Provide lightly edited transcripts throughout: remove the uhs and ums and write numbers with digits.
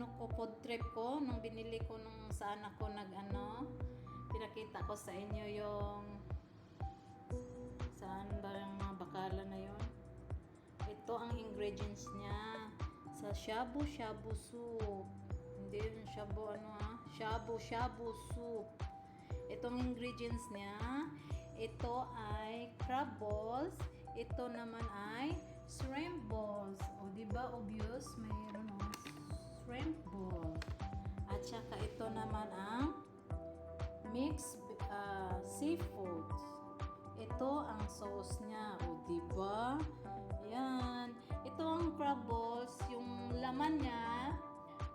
ano ko, food trip ko, nung binili ko nung saan ako pinakita ko sa inyo yung saan ba yung mga bakala na yon. Ito ang ingredients niya sa shabu soup. Hindi yung shabu soup. Itong ingredients niya, ito ay crab balls, ito naman ay shrimp balls. O diba obvious, mayroon shrimp ball. At saka ito naman ang mixed seafoods. Ito ang sauce niya. O diba? Yan. Ito ang crab balls. Yung laman niya,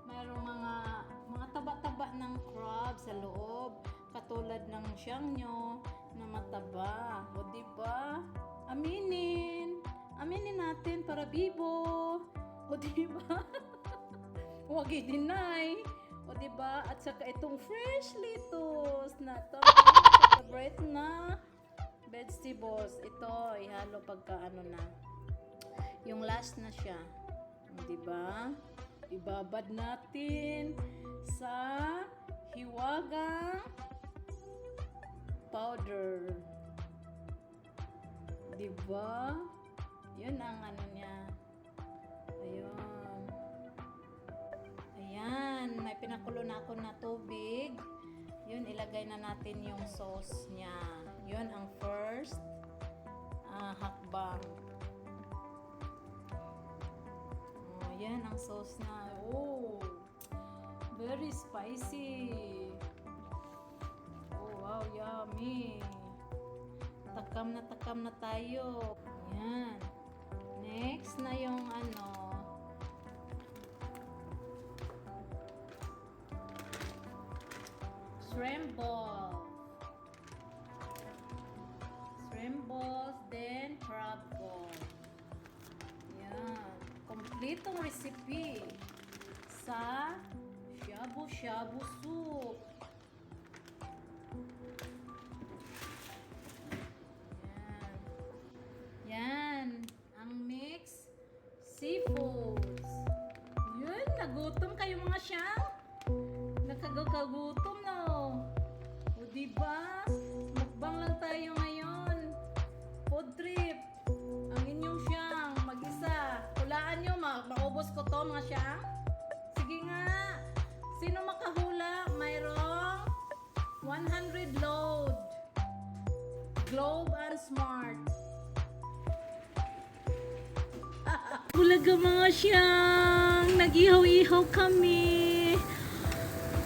mayroong mga taba-taba ng crab sa loob. Katulad ng siyangyo na mataba. O diba? Aminin natin para bibo. O diba? Huwag i-deny. O diba? At saka itong fresh lettuce na ito. Favorite na vegetables. Ito, ihalo pagka na. Yung last na siya. O diba? Ibabad natin sa hiwagang powder. Diba? Yun ang niya. Ayun. Ayan. May pinakulo na ako na tubig. Yun, ilagay na natin yung sauce niya. Yun ang first hakbang. Oh, yan ang sauce na. Oh, very spicy. Oh, wow, yummy. Takam na tayo. Yan. Next na yung shrimp balls, then crab balls. Yan. Kompletong recipe sa shabu soup. Yan. Ang mix seafoods. Yun, nagutom kayo mga siyang. Nakakagutom no. O diba? Mukbang lang tayo ngayon. Food trip. Ang inyong siyang mag-isa. Hulaan nyo, maubos ko to mga siyang. Sige nga. Sino makahula? Mayroong 100 load. Globe and Smart. Bulaga mga siyang. Nag-ihaw-ihaw kami.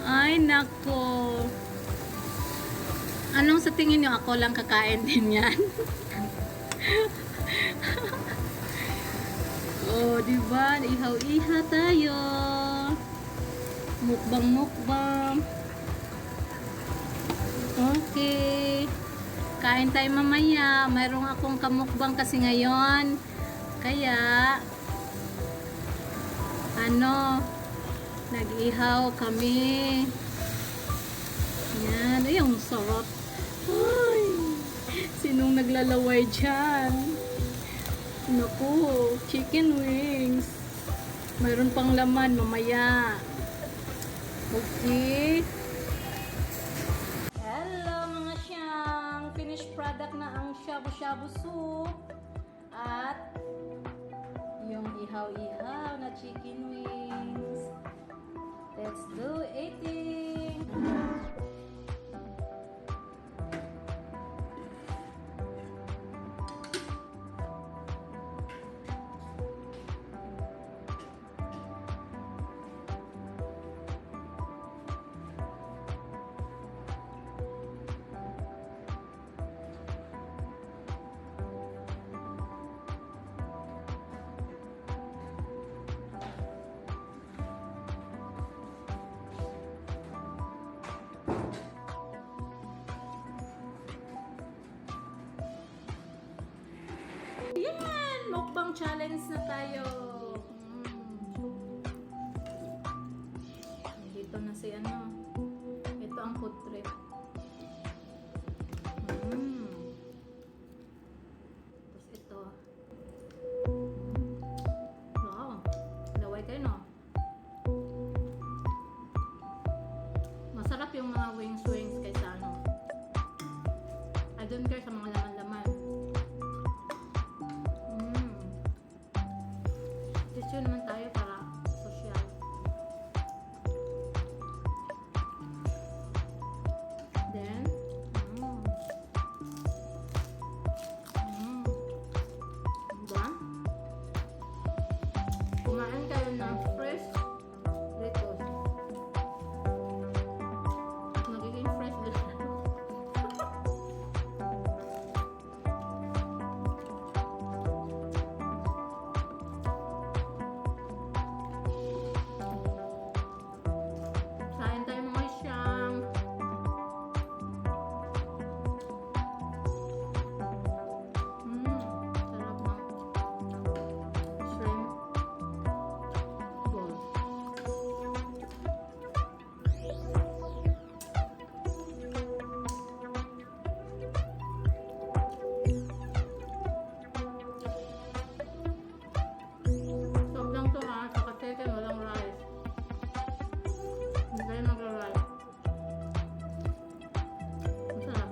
Ay, nako. Anong sa tingin nyo? Ako lang kakain din yan. Oh, diba? Ihaw-iha tayo. Mukbang. Okay. Kain tayo mamaya. Mayroong akong kamukbang kasi ngayon. Kaya, nag-ihaw kami. Yan. Ay, ang sarap. Ay, sinong naglalaway dyan? Naku, chicken wings. Mayroon pang laman mamaya. Okay. Hello mga siyang. Finished product na ang shabu soup. At yung ihaw-ihaw na chicken wings. Let's do eating! Yan! Mukbang challenge na tayo. Dito na si ito ang food trip. Tapos ito. Wow! Laway kayo no? mga wings kaysa ano. I don't care sa mga laman-laman. Tissue naman tayo para social. Then, diba? Kumain kayo ng fresh lettuce. Nagiging fresh lettuce. Kain tayo mga siyang. Sarap ng shrimp bowl. Stop lang to ha, saka chicken, walang rice. Hindi kayo magra-rice. Masarap.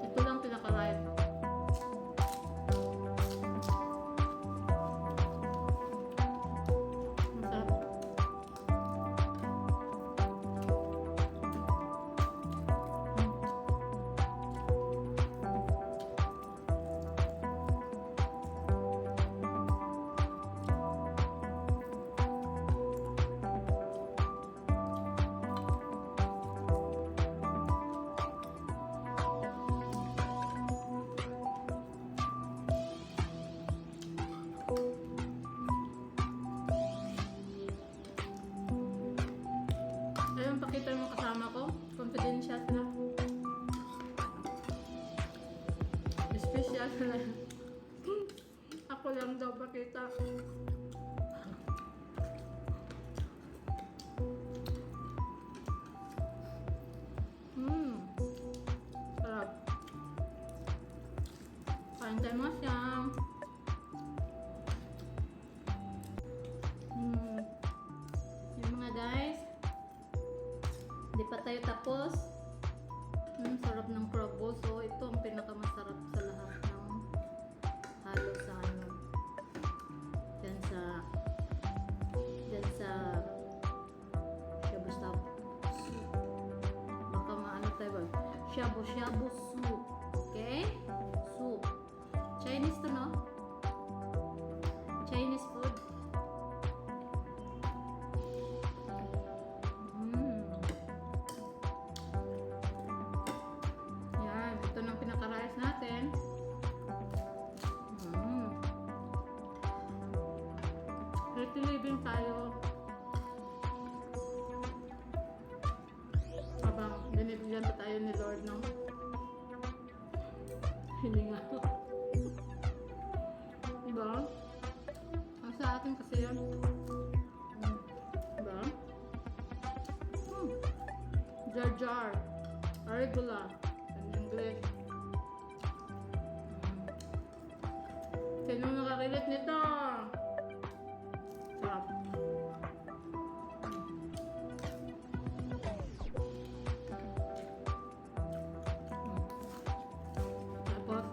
Ito lang pinaka-rice. Masarap. Ayun, pakita mo kasama ko. Confidential sila. Special sila. Ako lang daw pakita. Sarap. Kain tayo mga siyang. Yung mga guys, hindi pa tayo tapos. Sarap ng crab bowl. So ito ang pinakamasarap sa lahat ng halo sa ano. Diyan sa shabu-shabu soup. Baka maano tayo ba? Shabu-shabu soup. Okay? Soup. Chinese to, no? Chinese food. Yan, ito nang pinaka-rice natin. Healthy living tayo. Habang binibigyan pa tayo ni Lord ng hininga. Diba? Ang sa atin kasi yan. Diba? Jar. Arugula. In English. Sino nakarelate nito? Sarap. Tapos,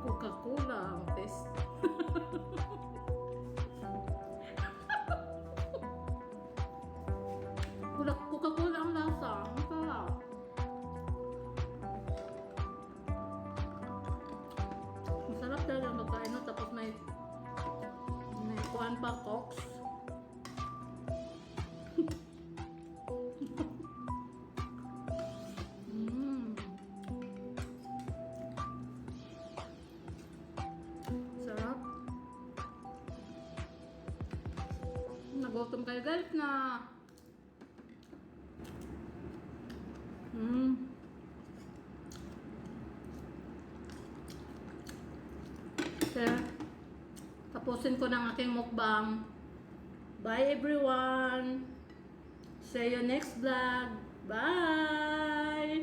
Coca-Cola ang taste. Coca-Cola ang lasa. Ang sarap. Masarap talaga ang pagkain, no? Tapos may kuhan pa, Coke. Sarap. Nagutom kayo guys na. Kaya, tapusin ko ng aking mukbang. Bye everyone. See you next vlog. Bye.